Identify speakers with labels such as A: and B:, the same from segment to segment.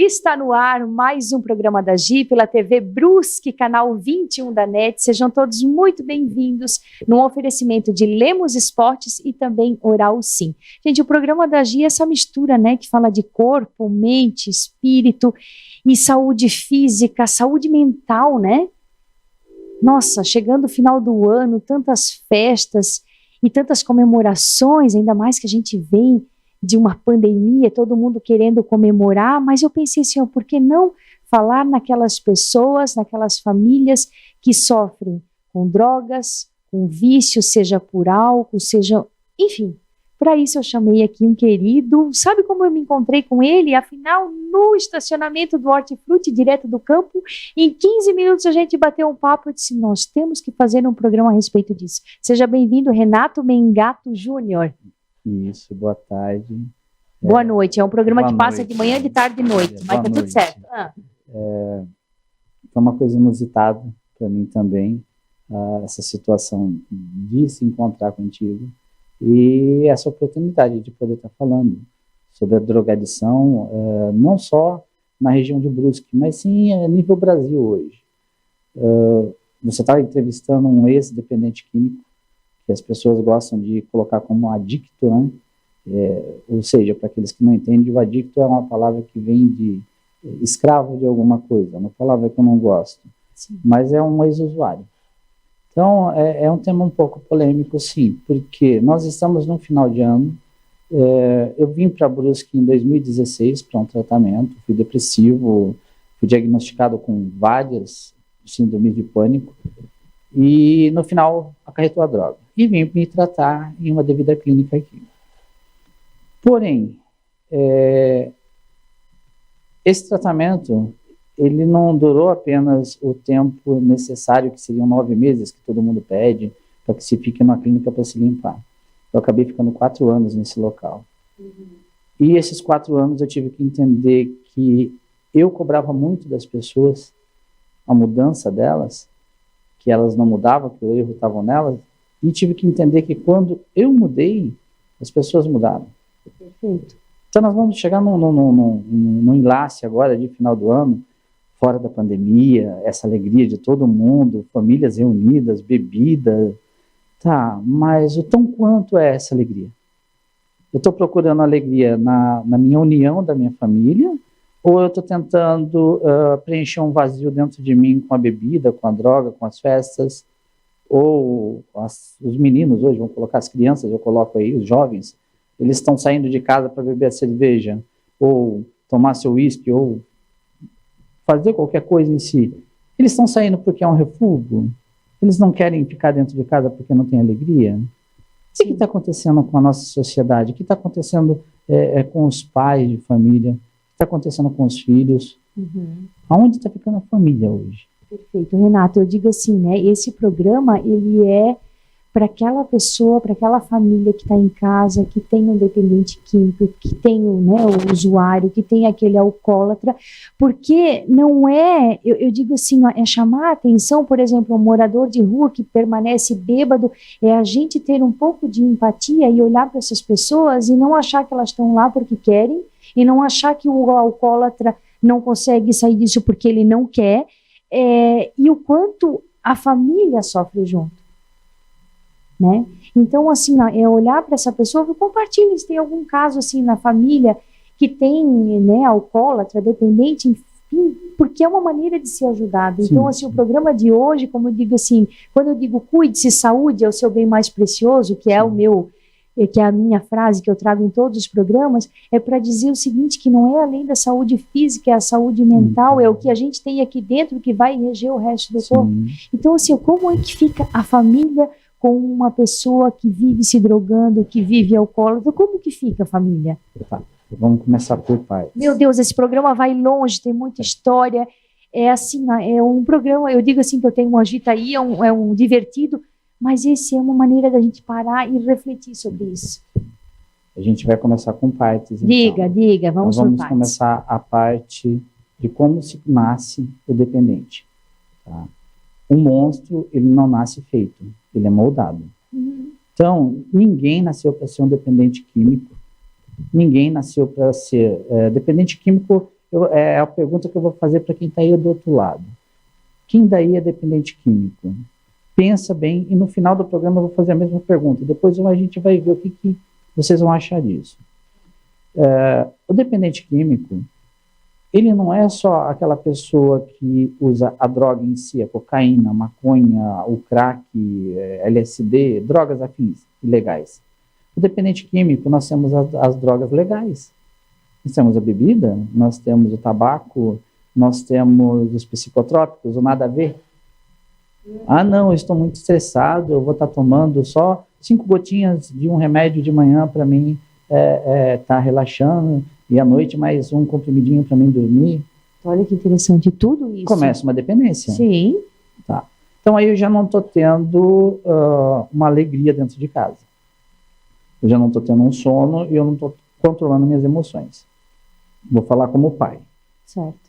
A: Está no ar mais um programa da Gi pela TV Brusque, canal 21 da NET. Sejam todos muito bem-vindos num oferecimento de Lemos Esportes e também Oral Sim. Gente, o programa da Gi é essa mistura, né, que fala de corpo, mente, espírito e saúde física, saúde mental, né? Nossa, chegando o final do ano, tantas festas e tantas comemorações, ainda mais que a gente vem de uma pandemia, todo mundo querendo comemorar, mas eu pensei assim, ó, por que não falar naquelas pessoas, naquelas famílias que sofrem com drogas, com vício, seja por álcool, seja, enfim. Para isso eu chamei aqui um querido, sabe como eu me encontrei com ele? Afinal, no estacionamento do Hortifruti, direto do campo, em 15 minutos a gente bateu um papo e disse, nós temos que fazer um programa a respeito disso. Seja bem-vindo, Renato Mengato Júnior.
B: Isso, boa tarde.
A: Boa noite, é um programa que passa
B: noite.
A: De manhã, de tarde e de noite, mas tá tudo certo.
B: Foi uma coisa inusitada para mim também, essa situação de se encontrar contigo e essa oportunidade de poder estar falando sobre a drogadição, não só na região de Brusque, mas sim a nível Brasil hoje. Você está entrevistando um ex-dependente químico, que as pessoas gostam de colocar como adicto, né? Ou seja, para aqueles que não entendem, o adicto é uma palavra que vem de escravo de alguma coisa, uma palavra que eu não gosto, sim, mas é um ex-usuário. Então, é um tema um pouco polêmico, sim, porque nós estamos no final de ano, eu vim para Brusque em 2016 para um tratamento, fui depressivo, fui diagnosticado com várias síndromes de pânico, e no final acarretou a droga. E vim me tratar em uma devida clínica aqui. Porém, esse tratamento, ele não durou apenas o tempo necessário, que seriam 9 meses, que todo mundo pede, para que se fique numa clínica para se limpar. Eu acabei ficando 4 anos nesse local. E esses 4 anos eu tive que entender que eu cobrava muito das pessoas a mudança delas, que elas não mudavam, que o erro estava nelas, e tive que entender que quando eu mudei, as pessoas mudaram.
A: Perfeito.
B: Então nós vamos chegar num enlace agora de final do ano, fora da pandemia, essa alegria de todo mundo, famílias reunidas, bebida, tá, mas o tão quanto é essa alegria? Eu estou procurando alegria na minha união da minha família, ou eu estou tentando preencher um vazio dentro de mim com a bebida, com a droga, com as festas, ou os meninos hoje, vão colocar as crianças, eu coloco aí, os jovens, eles estão saindo de casa para beber a cerveja, ou tomar seu uísque, ou fazer qualquer coisa em si. Eles estão saindo porque é um refúgio? Eles não querem ficar dentro de casa porque não tem alegria? O que está acontecendo com a nossa sociedade? O que está acontecendo com os pais de família? O que está acontecendo com os filhos? Aonde está ficando a família hoje?
A: Perfeito, Renato, eu digo assim, né, esse programa, ele é para aquela pessoa, para aquela família que está em casa, que tem um dependente químico, que tem, né, o usuário, que tem aquele alcoólatra, porque não é, eu digo assim, ó, é chamar a atenção, por exemplo, um morador de rua que permanece bêbado, é a gente ter um pouco de empatia e olhar para essas pessoas e não achar que elas estão lá porque querem, e não achar que o alcoólatra não consegue sair disso porque ele não quer, e o quanto a família sofre junto, né? Então, assim, ó, é olhar para essa pessoa, compartilhe se tem algum caso assim na família que tem, né, alcoólatra, dependente, enfim, porque é uma maneira de ser ajudado. Sim. Então, assim, o programa de hoje, como eu digo assim, quando eu digo cuide-se, saúde é o seu bem mais precioso, que é o meu, que é a minha frase que eu trago em todos os programas, é para dizer o seguinte, que não é além da saúde física, é a saúde mental, é o que a gente tem aqui dentro que vai reger o resto do corpo. Então, assim, como é que fica a família com uma pessoa que vive se drogando, que vive alcoólatra? Como que fica a família?
B: Tá, vamos começar por partes.
A: Meu Deus, esse programa vai longe, tem muita história, é assim, é um programa, eu digo assim que eu tenho um agitaí, é um divertido, mas esse é uma maneira da gente parar e refletir sobre isso.
B: A gente vai começar com partes. Então.
A: Diga, vamos por partes.
B: Vamos começar a parte de como se nasce o dependente. Tá? Um monstro, ele não nasce feito, ele é moldado. Então, ninguém nasceu para ser um dependente químico, ninguém nasceu para ser dependente químico. é a pergunta que eu vou fazer para quem está aí do outro lado. Quem daí é dependente químico? Pensa bem, e no final do programa eu vou fazer a mesma pergunta. Depois a gente vai ver o que vocês vão achar disso. O dependente químico, ele não é só aquela pessoa que usa a droga em si, a cocaína, a maconha, o crack, LSD, drogas afins, ilegais. O dependente químico, nós temos as drogas legais. Nós temos a bebida, nós temos o tabaco, nós temos os psicotrópicos, o nada a ver. Ah, não, eu estou muito estressado, eu vou estar tomando só 5 gotinhas de um remédio de manhã para mim estar relaxando, e à noite mais um comprimidinho para mim dormir.
A: Olha que interessante, tudo isso.
B: Começa uma dependência.
A: Sim.
B: Tá. Então aí eu já não estou tendo uma alegria dentro de casa. Eu já não estou tendo um sono e eu não estou controlando minhas emoções. Vou falar como pai.
A: Certo.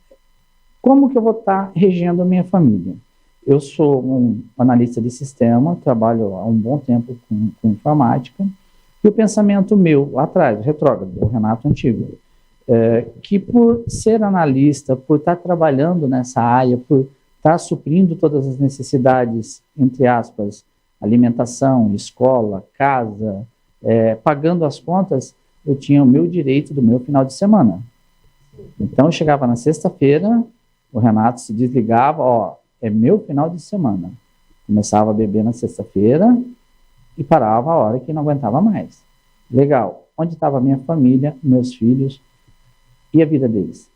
B: Como que eu vou estar regendo a minha família? Eu sou um analista de sistema, trabalho há um bom tempo com informática, e o pensamento meu, lá atrás, retrógrado, o Renato antigo, que por ser analista, por estar trabalhando nessa área, por estar suprindo todas as necessidades, entre aspas, alimentação, escola, casa, pagando as contas, eu tinha o meu direito do meu final de semana. Então, eu chegava na sexta-feira, o Renato se desligava, é meu final de semana. Começava a beber na sexta-feira e parava a hora que não aguentava mais. Legal. Onde estava a minha família, meus filhos e a vida deles?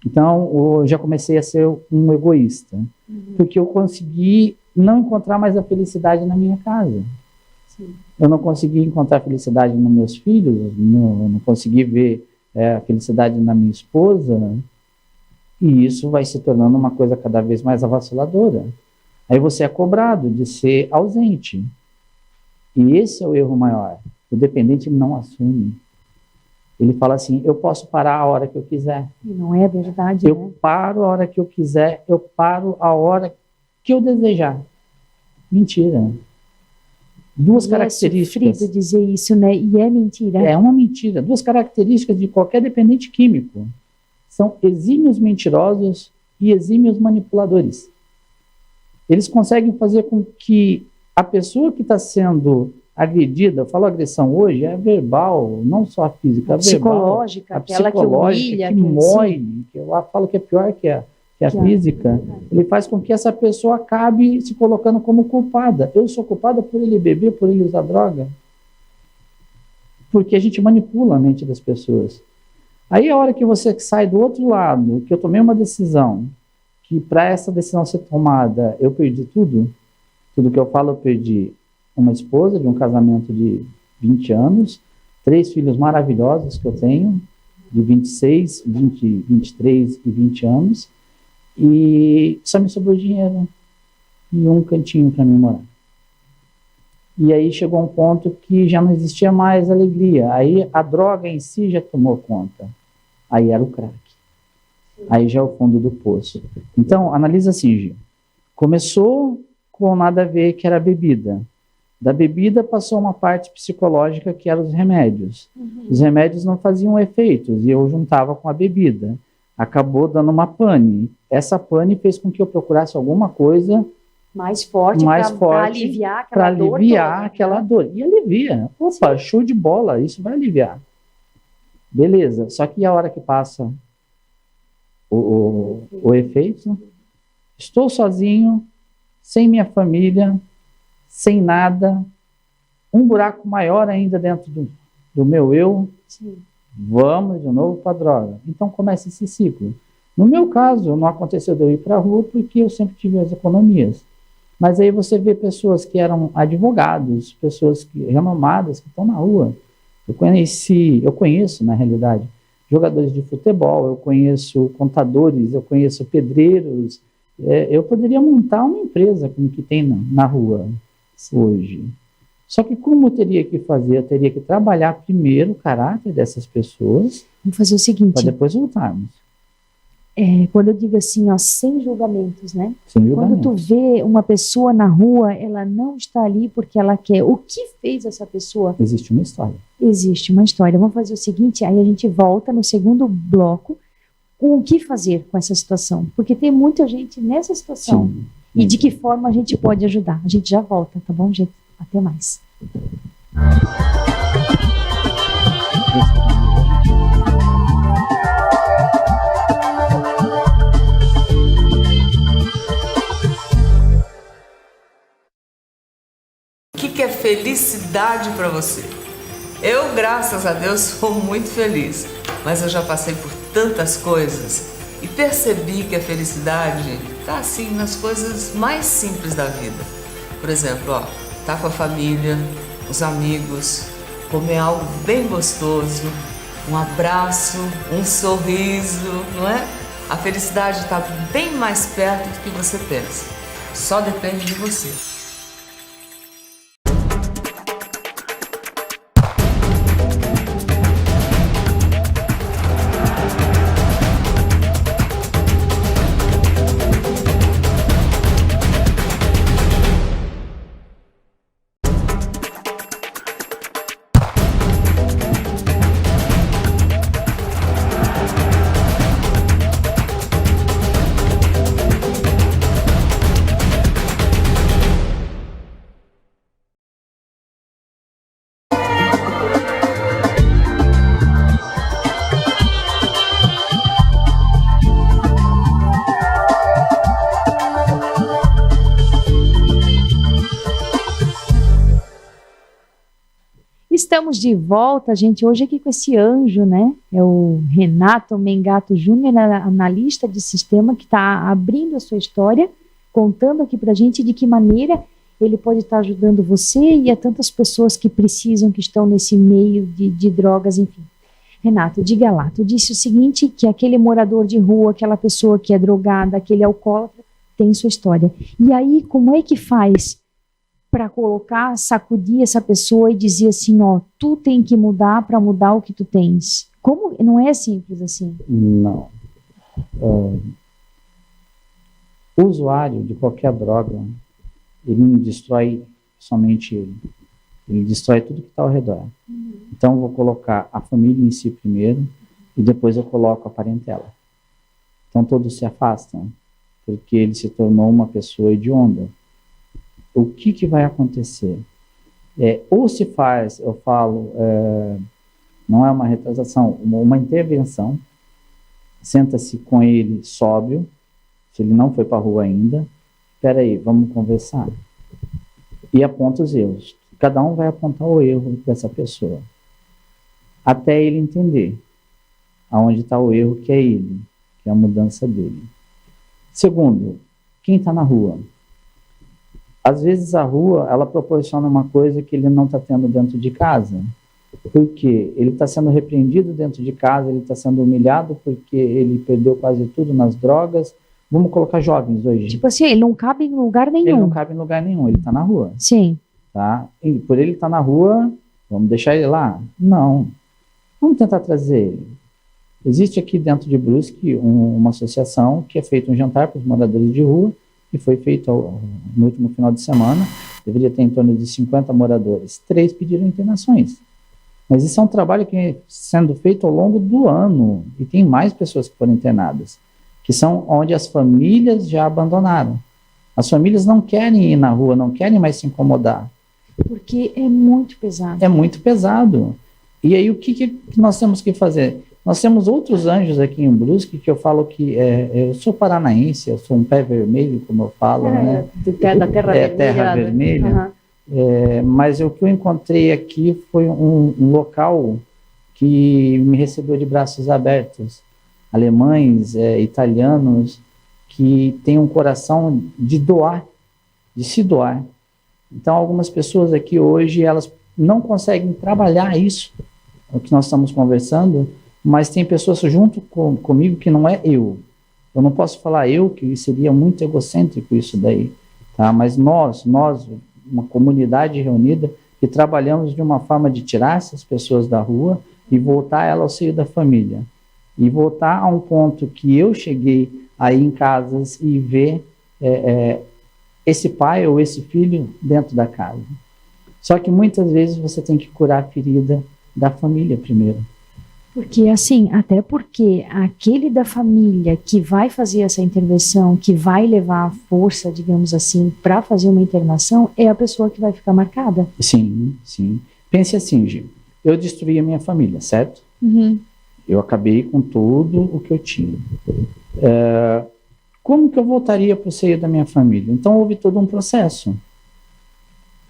B: Então, eu já comecei a ser um egoísta, porque eu consegui não encontrar mais a felicidade na minha casa. Sim. Eu não consegui encontrar felicidade nos meus filhos, não consegui ver a felicidade na minha esposa, e isso vai se tornando uma coisa cada vez mais avassaladora. Aí você é cobrado de ser ausente. E esse é o erro maior. O dependente não assume. Ele fala assim, eu posso parar a hora que eu quiser.
A: E não é verdade,
B: Eu paro a hora que eu quiser, eu paro a hora que eu desejar. Mentira. Duas características.
A: É sofrido dizer isso, né? E é mentira.
B: É uma mentira. 2 características de qualquer dependente químico. São exímios mentirosos e exímios manipuladores. Eles conseguem fazer com que a pessoa que está sendo agredida, eu falo agressão hoje, é verbal, não só a física,
A: a psicológica,
B: verbal,
A: aquela que humilha,
B: que mói, que eu falo que é pior que a física. Ele faz com que essa pessoa acabe se colocando como culpada. Eu sou culpada por ele beber, por ele usar droga. Porque a gente manipula a mente das pessoas. Aí a hora que você sai do outro lado, que eu tomei uma decisão, que para essa decisão ser tomada, eu perdi tudo que eu falo, eu perdi uma esposa de um casamento de 20 anos, 3 filhos maravilhosos que eu tenho, de 26, 20, 23 e 20 anos, e só me sobrou dinheiro e um cantinho para mim morar. E aí chegou um ponto que já não existia mais alegria. Aí a droga em si já tomou conta. Aí era o crack. Aí já é o fundo do poço. Então, analisa assim, Gil. Começou com nada a ver, que era a bebida. Da bebida passou uma parte psicológica, que eram os remédios. Os remédios não faziam efeitos, e eu juntava com a bebida. Acabou dando uma pane. Essa pane fez com que eu procurasse alguma coisa
A: mais forte para aliviar aquela dor. Para aliviar
B: aquela dor. E alivia. Opa, show de bola, isso vai aliviar. Beleza, só que a hora que passa o efeito, estou sozinho, sem minha família, sem nada, um buraco maior ainda dentro do meu eu. Sim. Vamos de novo para a droga. Então começa esse ciclo. No meu caso, não aconteceu de eu ir para a rua porque eu sempre tive as economias. Mas aí você vê pessoas que eram advogados, pessoas renomadas que estão na rua. Eu conheço, na realidade, jogadores de futebol, eu conheço contadores, eu conheço pedreiros. Eu poderia montar uma empresa como que tem na rua hoje. Só que como eu teria que fazer? Eu teria que trabalhar primeiro o caráter dessas pessoas.
A: Vamos fazer o seguinte.
B: Para depois voltarmos.
A: Quando eu digo assim, sem julgamentos, né?
B: Sem julgamentos.
A: Quando tu vê uma pessoa na rua, ela não está ali porque ela quer. O que fez essa pessoa?
B: Existe uma história.
A: Existe uma história. Vamos fazer o seguinte, aí a gente volta no segundo bloco com o que fazer com essa situação, porque tem muita gente nessa situação.
B: Sim.
A: E de que forma a gente pode ajudar. A gente já volta, tá bom, gente? Até mais.
C: O que é felicidade para você? Eu, graças a Deus, sou muito feliz, mas eu já passei por tantas coisas e percebi que a felicidade está assim nas coisas mais simples da vida. Por exemplo, tá com a família, os amigos, comer algo bem gostoso, um abraço, um sorriso, não é? A felicidade está bem mais perto do que você pensa. Só depende de você.
A: Estamos de volta, gente, hoje aqui com esse anjo, né? É o Renato Mengato Júnior, analista de sistema, que está abrindo a sua história, contando aqui para a gente de que maneira ele pode estar ajudando você e a tantas pessoas que precisam, que estão nesse meio de drogas, enfim. Renato, diga lá, tu disse o seguinte, que aquele morador de rua, aquela pessoa que é drogada, aquele alcoólatra, tem sua história. E aí, como é que faz para colocar, sacudir essa pessoa e dizer assim, tu tem que mudar para mudar o que tu tens? Como? Não é simples assim.
B: Não. O usuário de qualquer droga, ele não destrói somente ele. Ele destrói tudo que está ao redor. Então, eu vou colocar a família em si primeiro e depois eu coloco a parentela. Então, todos se afastam, porque ele se tornou uma pessoa hedionda. O que vai acontecer? Ou se faz, eu falo, não é uma retratação, uma intervenção, senta-se com ele sóbrio, se ele não foi para a rua ainda, espera aí, vamos conversar. E aponta os erros. Cada um vai apontar o erro dessa pessoa, até ele entender aonde está o erro, que é ele, que é a mudança dele. Segundo, quem está na rua? Às vezes a rua, ela proporciona uma coisa que ele não está tendo dentro de casa. Por quê? Ele está sendo repreendido dentro de casa, ele está sendo humilhado porque ele perdeu quase tudo nas drogas. Vamos colocar jovens hoje.
A: Tipo assim, ele não cabe em lugar nenhum.
B: Ele não cabe em lugar nenhum, ele está na rua.
A: Sim.
B: Tá? E por ele estar na rua, vamos deixar ele lá? Não. Vamos tentar trazer ele. Existe aqui dentro de Brusque uma associação que é feito um jantar para os moradores de rua, que foi feito no último final de semana, deveria ter em torno de 50 moradores. 3 pediram internações. Mas isso é um trabalho que é sendo feito ao longo do ano, e tem mais pessoas que foram internadas, que são onde as famílias já abandonaram. As famílias não querem ir na rua, não querem mais se incomodar.
A: Porque é muito pesado.
B: É muito pesado. E aí o que nós temos que fazer? Nós temos outros anjos aqui em Brusque, que eu falo que eu sou paranaense, eu sou um pé vermelho, como eu falo, né?
A: Da terra vermelha.
B: Terra vermelha. Mas o que eu encontrei aqui foi um local que me recebeu de braços abertos. Alemães, italianos, que têm um coração de doar, de se doar. Então, algumas pessoas aqui hoje, elas não conseguem trabalhar isso, o que nós estamos conversando, mas tem pessoas junto comigo que não é eu. Eu não posso falar eu, que seria muito egocêntrico isso daí, tá? Mas nós, uma comunidade reunida, que trabalhamos de uma forma de tirar essas pessoas da rua e voltar ela ao seio da família. E voltar a um ponto que eu cheguei aí em casas e ver esse pai ou esse filho dentro da casa. Só que muitas vezes você tem que curar a ferida da família primeiro.
A: Porque assim, até porque aquele da família que vai fazer essa intervenção, que vai levar a força, digamos assim, para fazer uma internação, é a pessoa que vai ficar marcada.
B: Sim, sim. Pense assim, Gi, eu destruí a minha família, certo?
A: Uhum.
B: Eu acabei com tudo o que eu tinha. Como que eu voltaria para o seio da minha família? Então houve todo um processo.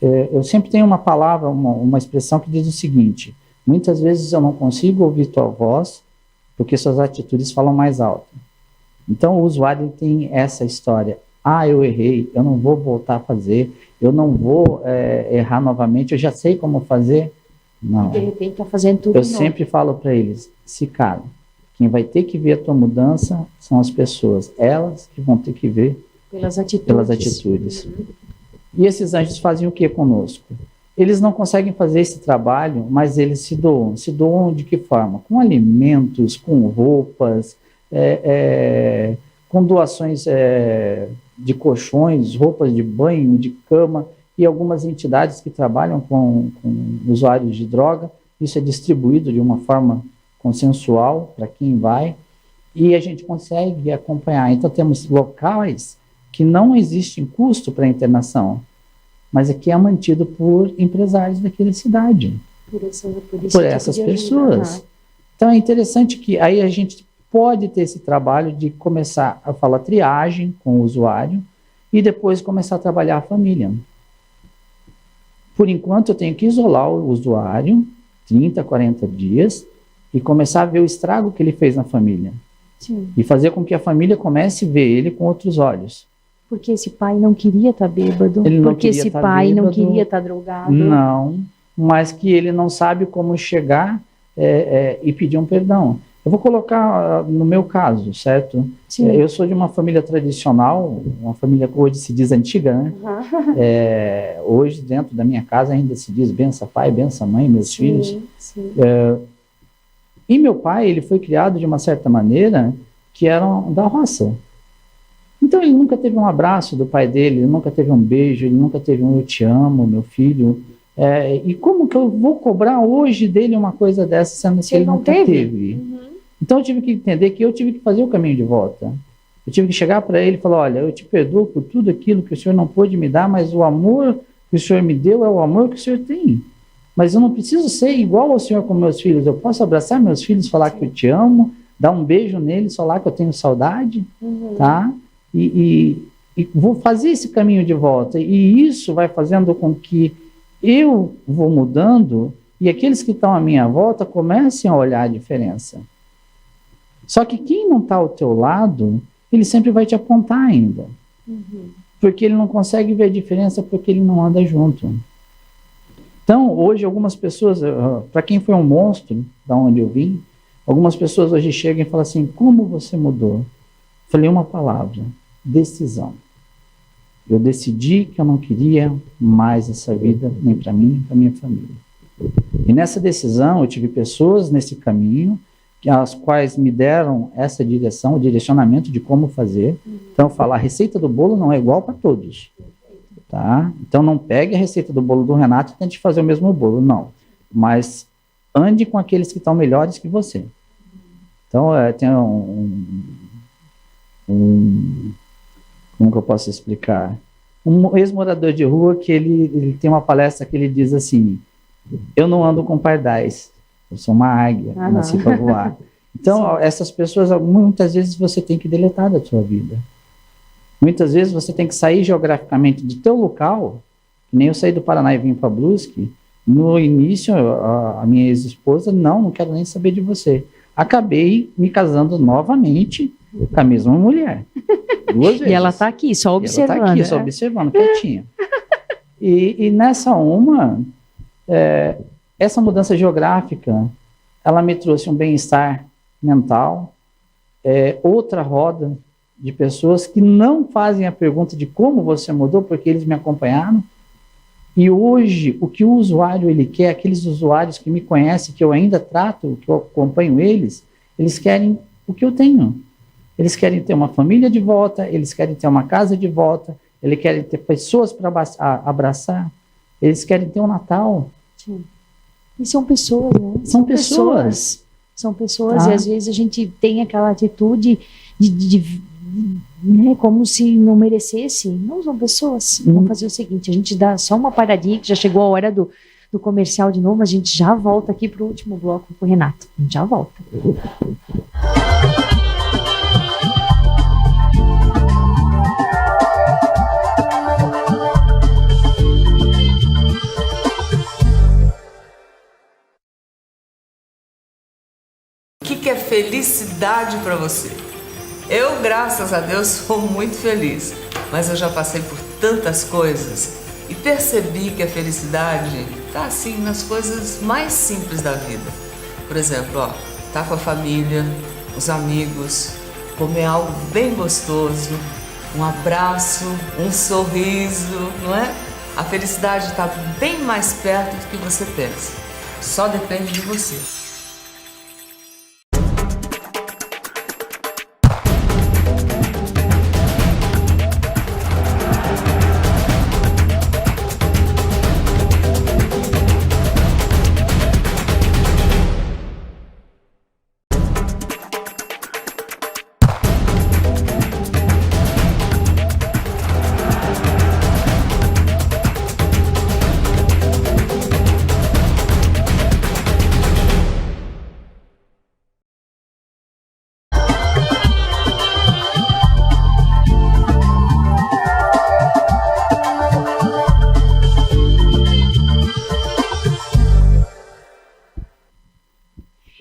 B: Eu sempre tenho uma palavra, uma expressão que diz o seguinte: muitas vezes eu não consigo ouvir tua voz porque suas atitudes falam mais alto. Então o usuário tem essa história: eu errei, eu não vou voltar a fazer, eu não vou errar novamente, eu já sei como fazer. Não.
A: De repente está fazendo tudo
B: Eu
A: de novo.
B: sempre falo para eles: se cala. Quem vai ter que ver a tua mudança são as pessoas. Elas que vão ter que ver
A: pelas atitudes.
B: Uhum. E esses anjos fazem o que conosco? Eles não conseguem fazer esse trabalho, mas eles se doam. Se doam de que forma? Com alimentos, com roupas, com doações de colchões, roupas de banho, de cama, e algumas entidades que trabalham com usuários de droga. Isso é distribuído de uma forma consensual para quem vai, e a gente consegue acompanhar. Então temos locais que não existem custo para a internação, mas aqui é mantido por empresários daquela cidade, por essas pessoas. Então é interessante que aí a gente pode ter esse trabalho de começar a falar triagem com o usuário e depois começar a trabalhar a família. Por enquanto eu tenho que isolar o usuário 30, 40 dias e começar a ver o estrago que ele fez na família.
A: Sim.
B: E fazer com que a família comece a ver ele com outros olhos.
A: Porque esse pai não queria estar bêbado, porque esse pai não queria estar drogado.
B: Não, mas que ele não sabe como chegar e pedir um perdão. Eu vou colocar no meu caso, certo?
A: Sim.
B: Eu sou de uma família tradicional, uma família que hoje se diz antiga, né? Uhum. Hoje, dentro da minha casa, ainda se diz bença pai, bença mãe, meus filhos.
A: Sim.
B: E meu pai, ele foi criado de uma certa maneira que era da roça. Então ele nunca teve um abraço do pai dele, ele nunca teve um beijo, ele nunca teve um eu te amo, meu filho. E como que eu vou cobrar hoje dele uma coisa dessa, sendo que ele nunca teve? Uhum. Então eu tive que entender que eu tive que fazer o caminho de volta. Eu tive que chegar para ele e falar: olha, eu te perdoo por tudo aquilo que o senhor não pôde me dar, mas o amor que o senhor me deu é o amor que o senhor tem. Mas eu não preciso ser igual ao senhor com meus filhos. Eu posso abraçar meus filhos, falar que eu te amo, dar um beijo neles, falar que eu tenho saudade, tá? E vou fazer esse caminho de volta. E isso vai fazendo com que eu vou mudando e aqueles que estão à minha volta comecem a olhar a diferença. Só que quem não está ao teu lado, ele sempre vai te apontar ainda. Uhum. Porque ele não consegue ver a diferença porque ele não anda junto. Então, hoje, algumas pessoas, para quem foi um monstro, da onde eu vim, algumas pessoas hoje chegam e falam assim: como você mudou? Falei uma palavra: decisão. Eu decidi que eu não queria mais essa vida, nem para mim, nem para minha família. E nessa decisão, eu tive pessoas nesse caminho, as quais me deram essa direção, o direcionamento de como fazer. Então, falar: a receita do bolo não é igual para todos. Tá? Então não pegue a receita do bolo do Renato e tente fazer o mesmo bolo, não. Mas ande com aqueles que estão melhores que você. Então tem como que eu posso explicar? Um ex-morador de rua que ele tem uma palestra que ele diz assim: eu não ando com pardais, eu sou uma águia, eu nasci para voar. Então essas pessoas, muitas vezes você tem que deletar da sua vida. Muitas vezes você tem que sair geograficamente do teu local, que nem eu saí do Paraná e vim para Brusque. No início, a minha ex-esposa: não quero nem saber de você. Acabei me casando novamente com a mesma mulher. 2 vezes.
A: E ela está aqui, só observando.
B: Ela está aqui, só observando, quietinha. E nessa essa mudança geográfica, ela me trouxe um bem-estar mental, outra roda de pessoas que não fazem a pergunta de como você mudou, porque eles me acompanharam. E hoje, o que o usuário ele quer, aqueles usuários que me conhecem, que eu ainda trato, que eu acompanho eles querem o que eu tenho. Eles querem ter uma família de volta, eles querem ter uma casa de volta, eles querem ter pessoas para abraçar, eles querem ter um Natal.
A: Sim. E são pessoas, né?
B: São pessoas.
A: São pessoas, e às vezes a gente tem aquela atitude né, como se não merecesse. Não são pessoas. Vamos fazer o seguinte, a gente dá só uma paradinha, que já chegou a hora do comercial de novo, a gente já volta aqui para o último bloco com o Renato. A gente já volta.
C: O que é felicidade para você? Eu, graças a Deus, sou muito feliz, mas eu já passei por tantas coisas e percebi que a felicidade está assim nas coisas mais simples da vida. Por exemplo, tá com a família, os amigos, comer algo bem gostoso, um abraço, um sorriso, não é? A felicidade está bem mais perto do que você pensa. Só depende de você.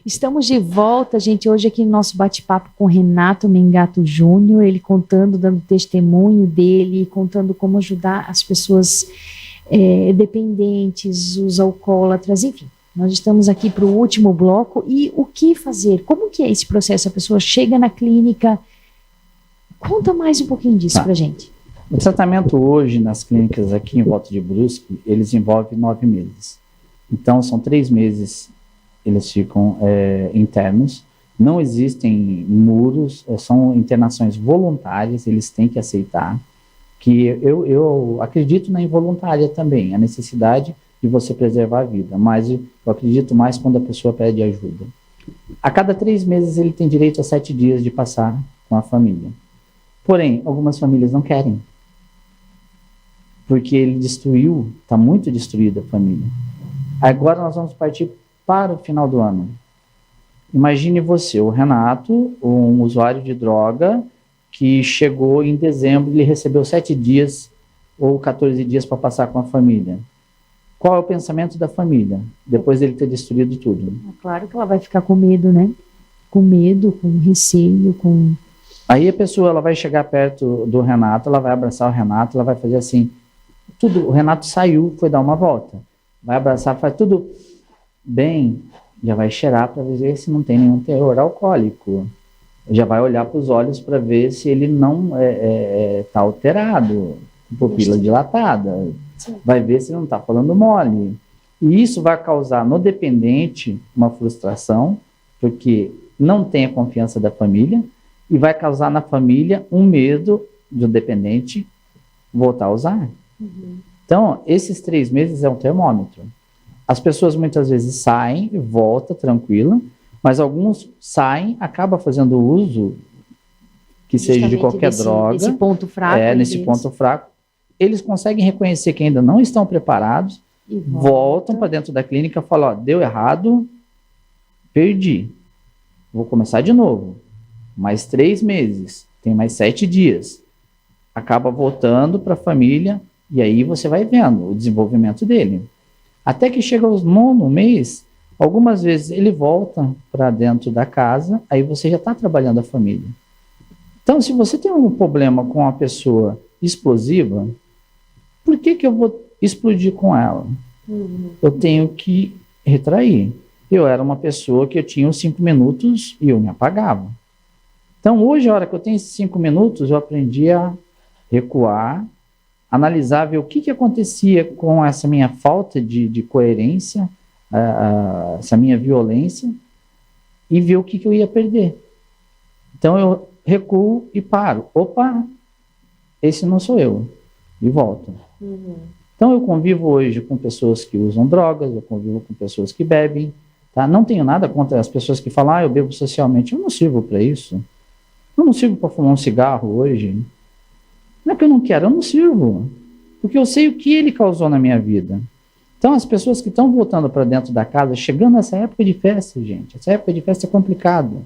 A: Estamos de volta, gente, hoje aqui no nosso bate-papo com Renato Mengato Júnior, ele contando, dando testemunho dele, contando como ajudar as pessoas dependentes, os alcoólatras, enfim. Nós estamos aqui para o último bloco. E o que fazer? Como que é esse processo? A pessoa chega na clínica. Conta mais um pouquinho disso para a gente.
B: O tratamento hoje nas clínicas aqui em Volta de Brusque, eles envolvem 9 meses. Então, são 3 meses eles ficam internos, não existem muros, são internações voluntárias, eles têm que aceitar, que eu acredito na involuntária também, a necessidade de você preservar a vida, mas eu acredito mais quando a pessoa pede ajuda. A cada 3 meses ele tem direito a 7 dias de passar com a família. Porém, algumas famílias não querem, porque ele destruiu, está muito destruída a família. Agora nós vamos partir para o final do ano. Imagine você, o Renato, um usuário de droga, que chegou em dezembro e ele recebeu 7 dias ou 14 dias para passar com a família. Qual é o pensamento da família, depois dele ter destruído tudo?
A: É claro que ela vai ficar com medo, né? Com medo, com receio, com...
B: Aí a pessoa ela vai chegar perto do Renato, ela vai abraçar o Renato, ela vai fazer assim, tudo, o Renato saiu, foi dar uma volta. Vai abraçar, faz tudo... bem, já vai cheirar para ver se não tem nenhum teor alcoólico. Já vai olhar para os olhos para ver se ele não está alterado, pupila dilatada. Sim. Vai ver se não está falando mole. E isso vai causar no dependente uma frustração, porque não tem a confiança da família, e vai causar na família um medo do dependente voltar a usar. Uhum. Então, esses 3 meses é um termômetro. As pessoas muitas vezes saem e voltam tranquila, mas alguns saem, acabam fazendo uso, que seja de qualquer droga.
A: Nesse ponto fraco.
B: Nesse ponto fraco. Eles conseguem reconhecer que ainda não estão preparados, e voltam para dentro da clínica e falam, deu errado, perdi. Vou começar de novo. Mais 3 meses, tem mais 7 dias. Acaba voltando para a família, e aí você vai vendo o desenvolvimento dele. Até que chega aos 9º mês, algumas vezes ele volta para dentro da casa, aí você já está trabalhando a família. Então, se você tem um problema com uma pessoa explosiva, por que eu vou explodir com ela? Uhum. Eu tenho que retrair. Eu era uma pessoa que eu tinha os 5 minutos e eu me apagava. Então, hoje, a hora que eu tenho esses 5 minutos, eu aprendi a recuar, analisar, ver o que acontecia com essa minha falta de coerência, essa minha violência, e ver o que eu ia perder. Então eu recuo e paro. Opa, esse não sou eu. E volto. Uhum. Então eu convivo hoje com pessoas que usam drogas, eu convivo com pessoas que bebem, Tá? Não tenho nada contra as pessoas que falam, eu bebo socialmente. Eu não sirvo para isso. Eu não sirvo para fumar um cigarro hoje. Não é que eu não quero, eu não sirvo. Porque eu sei o que ele causou na minha vida. Então, as pessoas que estão voltando para dentro da casa, chegando nessa época de festa, gente, essa época de festa é complicado.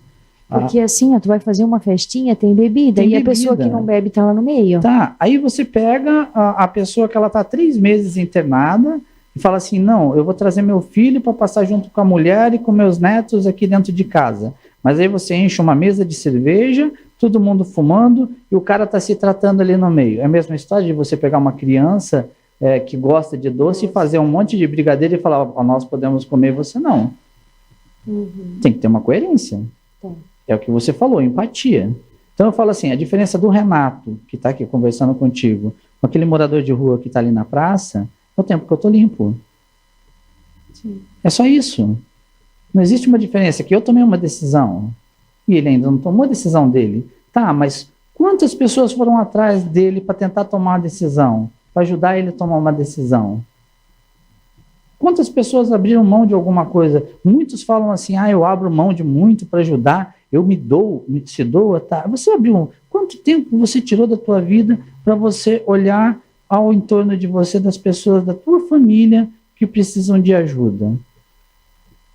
A: Porque assim, tu vai fazer uma festinha, tem bebida, e a pessoa que não bebe está lá no meio.
B: Tá, aí você pega a pessoa que ela está 3 meses internada e fala assim, não, eu vou trazer meu filho para passar junto com a mulher e com meus netos aqui dentro de casa. Mas aí você enche uma mesa de cerveja, todo mundo fumando, e o cara está se tratando ali no meio. É a mesma história de você pegar uma criança que gosta de doce e fazer um monte de brigadeiro e falar, nós podemos comer, você não. Tem que ter uma coerência. É o que você falou, empatia. Então eu falo assim, a diferença do Renato, que está aqui conversando contigo, com aquele morador de rua que está ali na praça, é o tempo que eu estou limpo.
A: Sim.
B: É só isso. Não existe uma diferença, que eu tomei uma decisão, e ele ainda não tomou a decisão dele. Tá, mas quantas pessoas foram atrás dele para tentar tomar uma decisão? Para ajudar ele a tomar uma decisão? Quantas pessoas abriram mão de alguma coisa? Muitos falam assim, eu abro mão de muito para ajudar, eu me dou, se doa, tá? Você abriu, quanto tempo você tirou da tua vida para você olhar ao entorno de você, das pessoas da tua família que precisam de ajuda?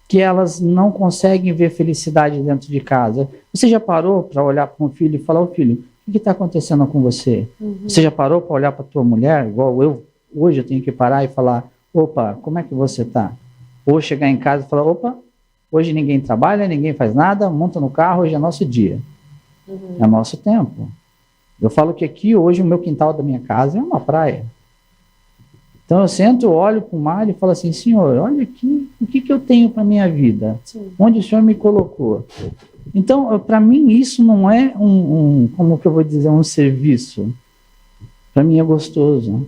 B: Que elas não conseguem ver felicidade dentro de casa. Você já parou para olhar para um filho e falar, filho, o que está acontecendo com você? Você já parou para olhar para tua mulher, igual eu, hoje eu tenho que parar e falar, opa, como é que você está? Ou chegar em casa e falar, opa, hoje ninguém trabalha, ninguém faz nada, monta no carro, hoje é nosso dia. É nosso tempo. Eu falo que aqui, hoje, o meu quintal da minha casa é uma praia. Então eu sento, olho para o mar e falo assim, Senhor, olha aqui, o que eu tenho para a minha vida? Sim. Onde o Senhor me colocou? Então, para mim, isso não é como que eu vou dizer, um serviço. Para mim é gostoso.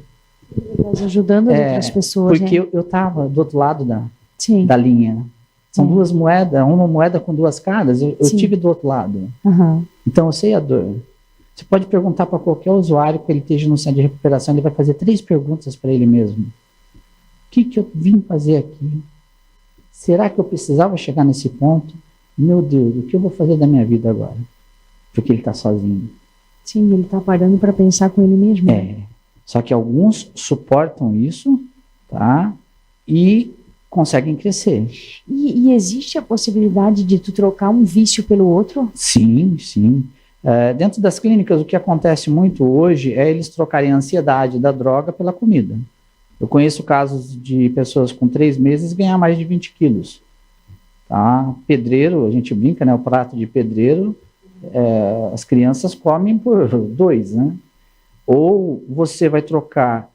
A: Ajudando as outras pessoas.
B: Porque eu estava do outro lado da linha. São duas moedas, uma moeda com duas caras, eu tive do outro lado. Então eu sei a dor. Você pode perguntar para qualquer usuário que ele esteja no centro de recuperação, ele vai fazer 3 perguntas para ele mesmo. O que eu vim fazer aqui? Será que eu precisava chegar nesse ponto? Meu Deus, o que eu vou fazer da minha vida agora? Porque ele está sozinho.
A: Sim, ele está parando para pensar com ele mesmo.
B: Só que alguns suportam isso, tá? E conseguem crescer.
A: E existe a possibilidade de tu trocar um vício pelo outro?
B: Sim, sim. Dentro das clínicas, o que acontece muito hoje é eles trocarem a ansiedade da droga pela comida. Eu conheço casos de pessoas com 3 meses ganhar mais de 20 quilos. Tá? Pedreiro, a gente brinca, né? O prato de pedreiro, as crianças comem por 2, né? Ou você vai trocar,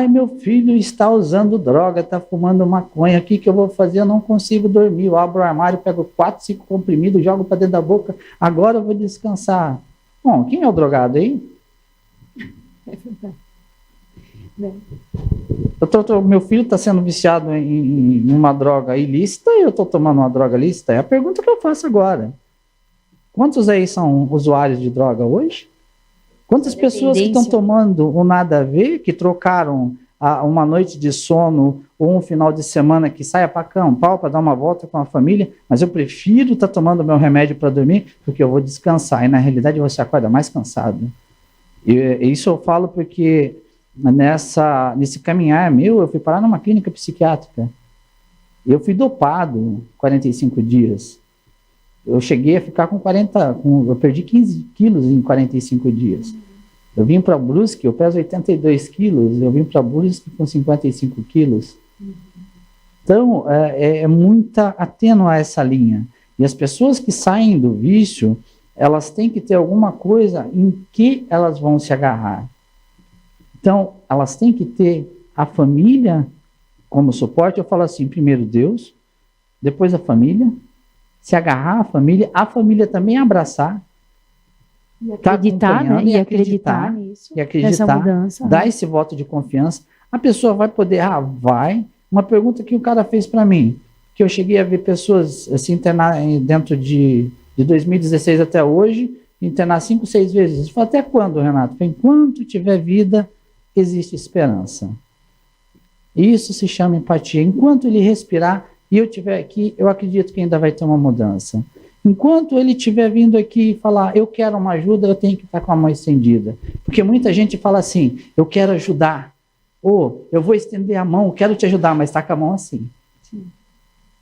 B: meu filho está usando droga, está fumando maconha, o que eu vou fazer? Eu não consigo dormir, eu abro o armário, pego 4, 5 comprimidos, jogo para dentro da boca, agora eu vou descansar. Bom, quem é o drogado aí?
A: É verdade.
B: Meu filho está sendo viciado em uma droga ilícita e eu estou tomando uma droga lícita? É a pergunta que eu faço agora. Quantos aí são usuários de droga hoje? Quantas pessoas que estão tomando o nada a ver, que trocaram uma noite de sono ou um final de semana que saia para acampar, para dar uma volta com a família, mas eu prefiro estar tomando meu remédio para dormir porque eu vou descansar. E na realidade você acorda mais cansado. E isso eu falo porque nesse caminhar meu, eu fui parar numa clínica psiquiátrica. Eu fui dopado 45 dias. Eu cheguei a ficar eu perdi 15 quilos em 45 dias. Eu vim para Brusque, eu peso 82 quilos, eu vim para Brusque com 55 quilos. Então, é muita atênua essa linha. E as pessoas que saem do vício, elas têm que ter alguma coisa em que elas vão se agarrar. Então, elas têm que ter a família como suporte. Eu falo assim, primeiro Deus, depois a família, se agarrar à família também abraçar.
A: E acreditar, né? E acreditar nisso, nessa mudança.
B: Dar esse voto de confiança. A pessoa vai poder, vai. Uma pergunta que o cara fez para mim, que eu cheguei a ver pessoas se internar dentro de 2016 até hoje, internar 5, 6 vezes. Eu falei, até quando, Renato? Falei, enquanto tiver vida, existe esperança. Isso se chama empatia. Enquanto ele respirar, e eu estiver aqui, eu acredito que ainda vai ter uma mudança. Enquanto ele estiver vindo aqui e falar, eu quero uma ajuda, eu tenho que estar com a mão estendida. Porque muita gente fala assim, eu quero ajudar, ou eu vou estender a mão, quero te ajudar, mas está com a mão assim.
A: Sim.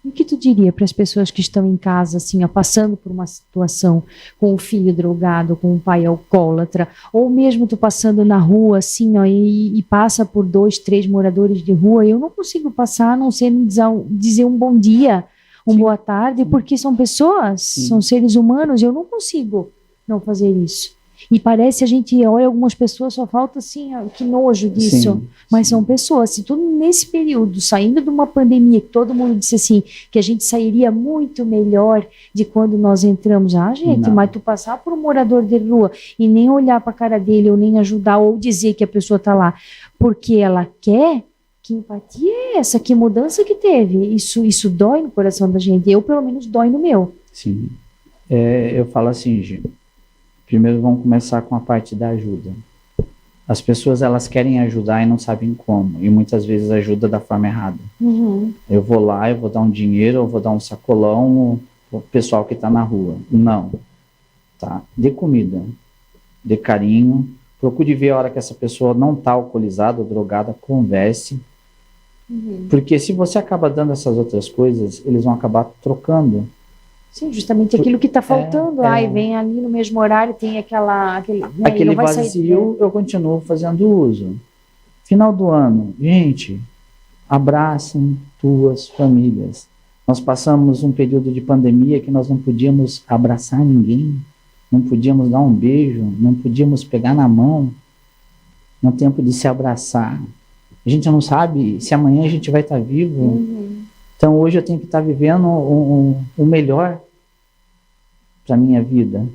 A: O que tu diria para as pessoas que estão em casa, assim, ó, passando por uma situação com o filho drogado, com o pai alcoólatra, ou mesmo tu passando na rua, assim, ó, e passa por 2, 3 moradores de rua, eu não consigo passar, a não ser dizer um bom dia, boa tarde, porque são pessoas, são seres humanos, eu não consigo não fazer isso. E parece, a gente olha algumas pessoas, só falta assim, que nojo disso, mas são pessoas. Se tu nesse período, saindo de uma pandemia, que todo mundo disse assim, que a gente sairia muito melhor de quando nós entramos, gente, mas tu passar por um morador de rua e nem olhar para a cara dele, ou nem ajudar, ou dizer que a pessoa está lá porque ela quer, que empatia é essa? Que mudança que teve? Isso dói no coração da gente. Eu, pelo menos, dói no meu.
B: Sim. Eu falo assim, Gi, primeiro vamos começar com a parte da ajuda. As pessoas, elas querem ajudar e não sabem como. E muitas vezes ajuda da forma errada. Eu vou lá, eu vou dar um dinheiro, eu vou dar um sacolão pro pessoal que está na rua. Não. Tá? Dê comida, dê carinho. Procure ver a hora que essa pessoa não está alcoolizada ou drogada, converse. Porque se você acaba dando essas outras coisas, eles vão acabar trocando.
A: Sim, justamente aquilo que está faltando. Aí vem ali no mesmo horário, tem aquele
B: vazio, eu continuo fazendo uso. Final do ano, gente, abracem tuas famílias. Nós passamos um período de pandemia que nós não podíamos abraçar ninguém, não podíamos dar um beijo, não podíamos pegar na mão, no tempo de se abraçar. A gente não sabe se amanhã a gente vai estar vivo. Então hoje eu tenho que estar vivendo o melhor para a minha vida.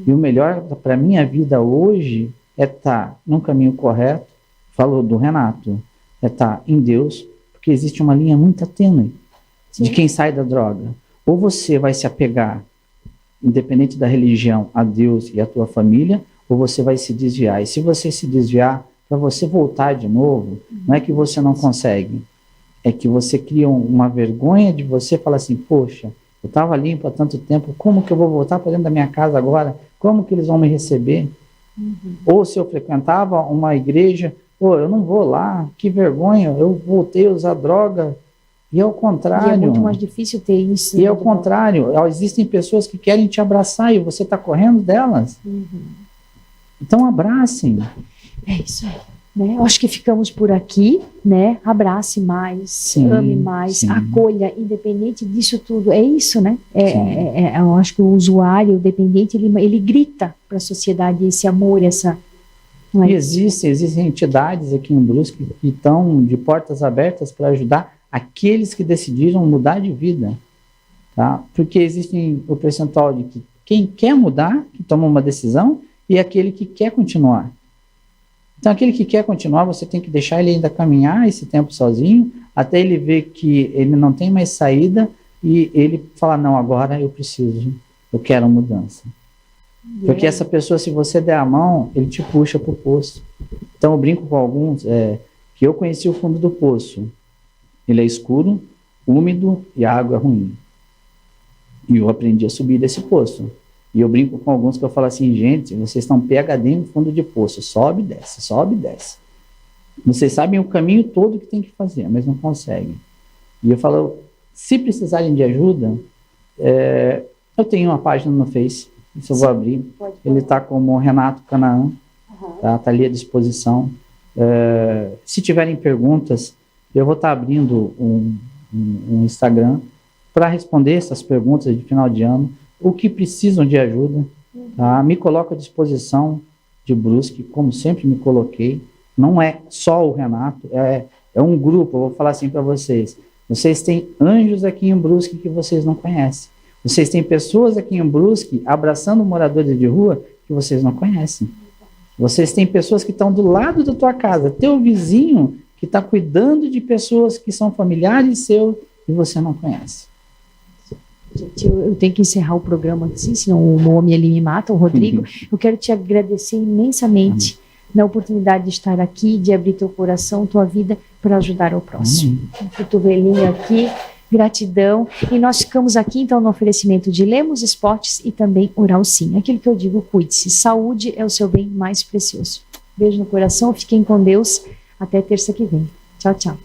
B: E o melhor para a minha vida hoje é estar no caminho correto, falou do Renato, é estar em Deus, porque existe uma linha muito tênue de quem sai da droga. Ou você vai se apegar, independente da religião, a Deus e a tua família, ou você vai se desviar. E se você se desviar, para você voltar de novo, não é que você não consegue, é que você cria uma vergonha de você falar assim, poxa, eu estava limpo há tanto tempo, como que eu vou voltar para dentro da minha casa agora? Como que eles vão me receber? Ou se eu frequentava uma igreja, eu não vou lá, que vergonha, eu voltei a usar droga. E ao contrário...
A: E é muito mais difícil ter isso.
B: E ao contrário, existem pessoas que querem te abraçar e você está correndo delas. Então abracem.
A: É isso aí. Né? Eu acho que ficamos por aqui, né? Abrace mais, ame mais, acolha, independente disso tudo. É isso, né? Eu acho que o usuário, o dependente, ele grita para a sociedade esse amor, essa... Não é?
B: E existem entidades aqui em Brusque que estão de portas abertas para ajudar aqueles que decidiram mudar de vida. Tá? Porque existe o percentual de que quem quer mudar, que toma uma decisão, e aquele que quer continuar. Então, aquele que quer continuar, você tem que deixar ele ainda caminhar esse tempo sozinho, até ele ver que ele não tem mais saída, e ele falar, não, agora eu preciso, eu quero mudança. Porque essa pessoa, se você der a mão, ele te puxa para o poço. Então, eu brinco com alguns, que eu conheci o fundo do poço. Ele é escuro, úmido e a água é ruim. E eu aprendi a subir desse poço. E eu brinco com alguns que eu falo assim, gente, vocês estão PhD no fundo de poço, sobe e desce, sobe e desce. Vocês sabem o caminho todo que tem que fazer, mas não conseguem. E eu falo, se precisarem de ajuda, eu tenho uma página no Face, isso eu vou abrir. Ele está como Renato Canaã, tá ali à disposição. Se tiverem perguntas, eu vou estar abrindo um Instagram para responder essas perguntas de final de ano. O que precisam de ajuda, tá? Me coloco à disposição de Brusque, como sempre me coloquei. Não é só o Renato, é um grupo. Eu vou falar assim para vocês. Vocês têm anjos aqui em Brusque que vocês não conhecem. Vocês têm pessoas aqui em Brusque abraçando moradores de rua que vocês não conhecem. Vocês têm pessoas que estão do lado da tua casa, teu vizinho que está cuidando de pessoas que são familiares seus e você não conhece.
A: Gente, eu tenho que encerrar o programa assim, senão o homem ali me mata, o Rodrigo. Eu quero te agradecer imensamente na oportunidade de estar aqui, de abrir teu coração, tua vida, para ajudar o próximo. Um cotovelinho aqui, Gratidão. E nós ficamos aqui, então, no oferecimento de Lemos Esportes e também Oral Sim. Aquilo que eu digo, cuide-se. Saúde é o seu bem mais precioso. Beijo no coração, fiquem com Deus. Até terça que vem. Tchau, tchau.